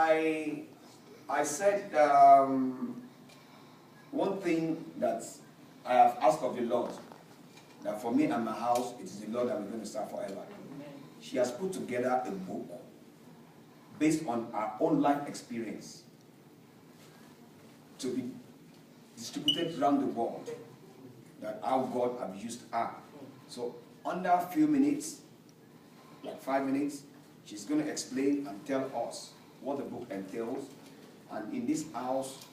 I said one thing that I have asked of the Lord, that for me and my house, it is the Lord that we're going to serve forever. Amen. She has put together a book based on our own life experience to be distributed around the world, that how God have used her. So under a few minutes, like 5 minutes, she's going to explain and tell us what the book entails. And in this house,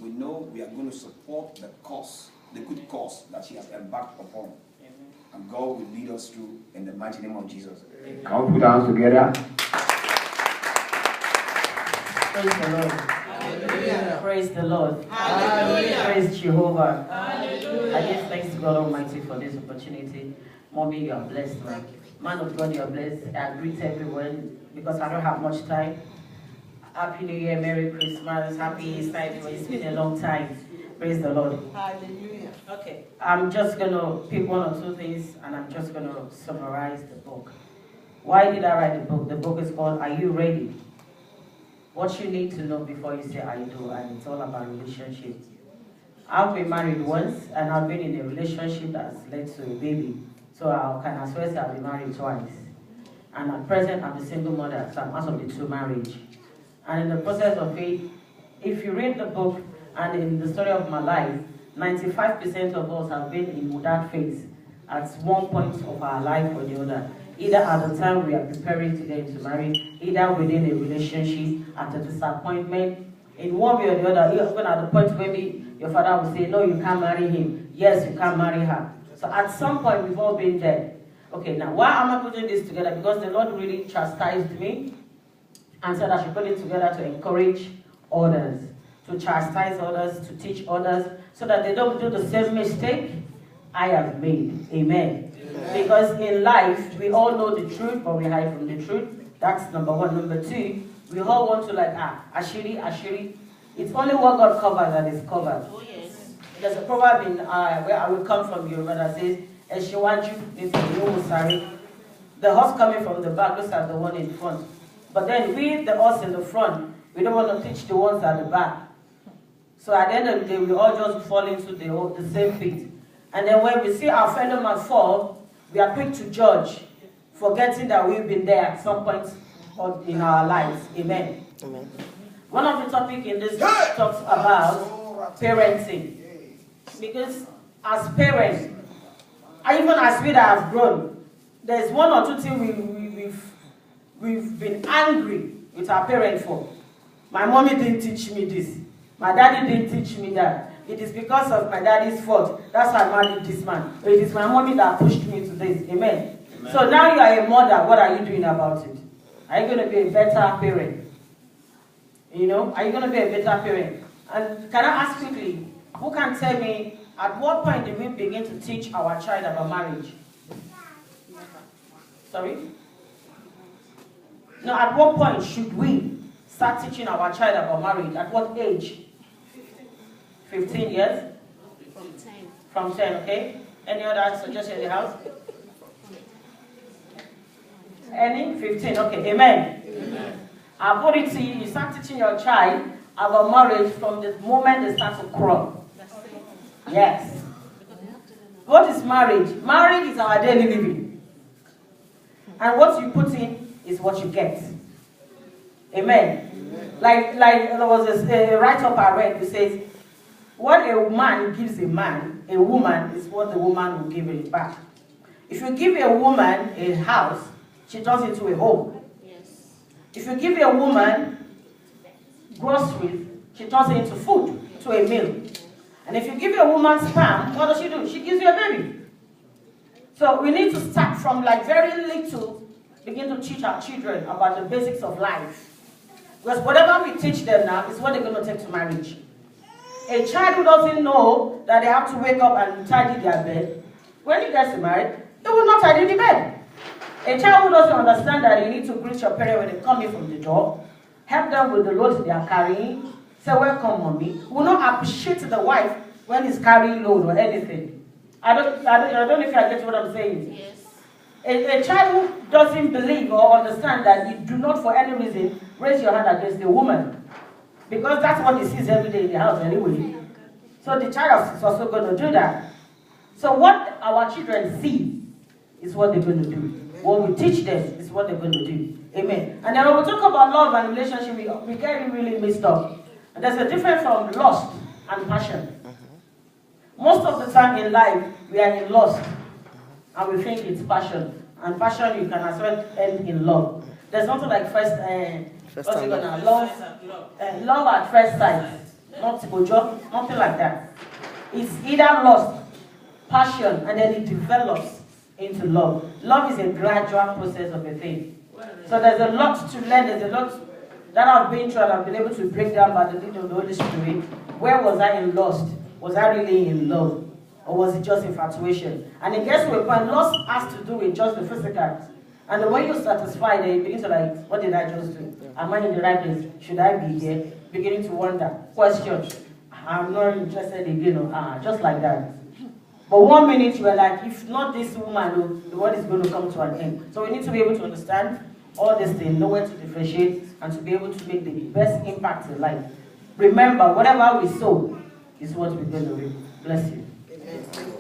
we know we are going to support the cause, the good cause that she has embarked upon. Amen. And God will lead us through in the mighty name of Jesus. Amen. Can we put our hands together? Praise the Lord. Hallelujah. Praise the Lord. Hallelujah. Praise Jehovah. Hallelujah. I give thanks to God Almighty for this opportunity. Mommy, you are blessed, man. Man of God, you are blessed. I greet everyone because I don't have much time. Happy New Year, Merry Christmas, Happy Easter. It's been a long time. Praise the Lord. Hallelujah. Okay, I'm just going to pick one or two things and I'm just going to summarize the book. Why did I write the book? The book is called Are You Ready? What you need to know before you say I do, and it's all about relationship. I've been married once and I've been in a relationship that's led to a baby. So I can as well say I've been married twice. And at present I'm a single mother, so I'm out of the two marriage. And in the process of it, if you read the book and in the story of my life, 95% of us have been in that phase at one point of our life or the other. Either at the time we are preparing to get into marriage, either within a relationship, at a disappointment, in one way or the other, even at the point maybe your father will say, no, you can't marry him. Yes, you can't marry her. So at some point, we've all been there. Okay, now why am I putting this together? Because the Lord really chastised me and said I should put it together to encourage others, to chastise others, to teach others, so that they don't do the same mistake I have made. Amen. Amen. Because in life, we all know the truth, but we hide from the truth. That's number one. Number two, we all want to ashiri. It's only what God covers that is covered. Oh, yes. There's a proverb in where I will come from Yoruba that says, the horse coming from the back looks at the one in front. But then we, the horse in the front, we don't want to teach the ones at the back. So at the end of the day, we all just fall into the same pit. And then when we see our fellow man fall, we are quick to judge, forgetting that we've been there at some point in our lives. Amen. Amen. One of the topics in this talks about parenting. Because as parents, even as we that have grown, there's one or two things we've been angry with our parents for. My mommy didn't teach me this. My daddy didn't teach me that. It is because of my daddy's fault. That's why I married this man. It is my mommy that pushed me to this. Amen. Amen. So now you are a mother. What are you doing about it? Are you going to be a better parent? You know, are you going to be a better parent? And can I ask quickly, who can tell me at what point did we begin to teach our child about marriage? Sorry? No, at what point should we start teaching our child about marriage? At what age? 15 years? From 10. From 10, okay? Any other suggestion in the house? Any? 15, okay. Amen. Amen. I put it to you, you start teaching your child about marriage from the moment they start to crawl. Yes. What is marriage? Marriage is our daily living. And what you put in is what you get. Amen. Like there was a write-up I read who says, what a man gives a man, a woman is what the woman will give it back. If you give a woman a house, she turns into a home. Yes. If you give a woman groceries, she turns it into food, to a meal. And if you give a woman sperm, what does she do? She gives you a baby. So we need to start from like very little, begin to teach our children about the basics of life. Because whatever we teach them now is what they're going to take to marriage. A child who doesn't know that they have to wake up and tidy their bed, when he gets married, they will not tidy the bed. A child who doesn't understand that you need to greet your parents when they come in from the door, help them with the loads they are carrying, say, welcome, mommy, will not appreciate the wife when he's carrying load or anything. I don't know if you get what I'm saying. Yes. A child who doesn't believe or understand that you do not for any reason raise your hand against a woman. Because that's what he sees every day in the house anyway. So the child is also going to do that. So what our children see is what they're going to do. What we teach them is what they're going to do. Amen. And then when we talk about love and relationship, we get really mixed up. And there's a difference from lust and passion. Most of the time in life, we are in lust. And we think it's passion. And passion you can as well end in love. There's nothing like love at first sight. Nothing like that. It's either lust, passion, and then it develops into love. Love is a gradual process of a thing. So there's a lot to learn. There's a lot that I've been through and I've been able to break down by the lead of the Holy Spirit. Where was I in lust? Was I really in love? Or was it just infatuation? And it gets to a point, lust has to do with just the physical. And then when you're satisfied, then you begin to like, what did I just do? Am I in the right place? Should I be here? Beginning to wonder. Questions. I'm not interested again. Just like that. But 1 minute you are like, if not this woman, the world is going to come to an end. So we need to be able to understand all these things, know where to differentiate, and to be able to make the best impact in life. Remember, whatever we sow is what we're going to reap. Bless you. Amen.